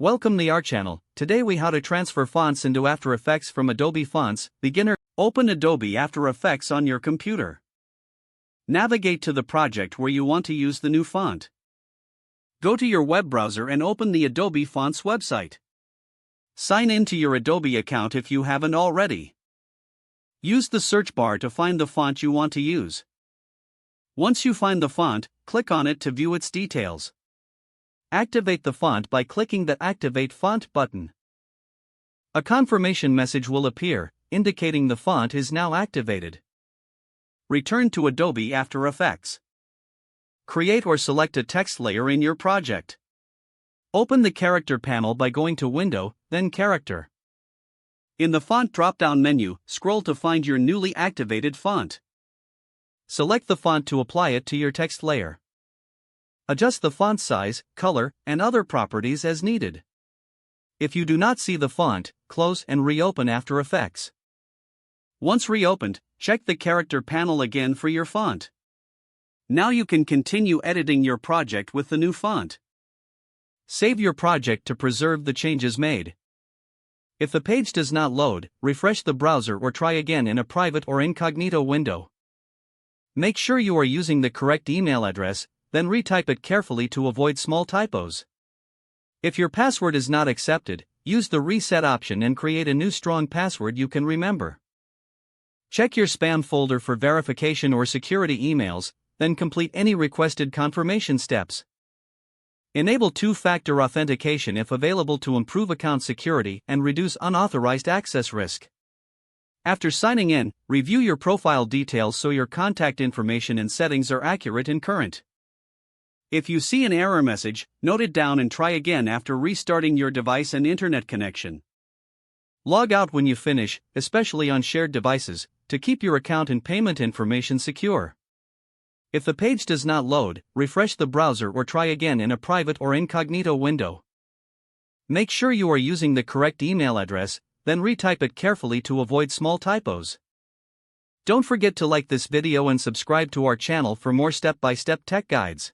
Welcome to our channel. Today we how to transfer fonts into After Effects from Adobe Fonts. Beginner. Open Adobe After Effects on your computer. Navigate to the project where you want to use the new font. Go to your web browser and open the Adobe Fonts website. Sign in to your Adobe account if you haven't already. Use the search bar to find the font you want to use. Once you find the font, click on it to view its details. Activate the font by clicking the Activate Font button. A confirmation message will appear, indicating the font is now activated. Return to Adobe After Effects. Create or select a text layer in your project. Open the Character panel by going to Window, then Character. In the Font drop-down menu, scroll to find your newly activated font. Select the font to apply it to your text layer. Adjust the font size, color, and other properties as needed. If you do not see the font, close and reopen After Effects. Once reopened, check the Character panel again for your font. Now you can continue editing your project with the new font. Save your project to preserve the changes made. If the page does not load, refresh the browser or try again in a private or incognito window. Make sure you are using the correct email address, then retype it carefully to avoid small typos. If your password is not accepted, use the reset option and create a new strong password you can remember. Check your spam folder for verification or security emails, then complete any requested confirmation steps. Enable two-factor authentication if available to improve account security and reduce unauthorized access risk. After signing in, review your profile details so your contact information and settings are accurate and current. If you see an error message, note it down and try again after restarting your device and internet connection. Log out when you finish, especially on shared devices, to keep your account and payment information secure. If the page does not load, refresh the browser or try again in a private or incognito window. Make sure you are using the correct email address, then retype it carefully to avoid small typos. Don't forget to like this video and subscribe to our channel for more step-by-step tech guides.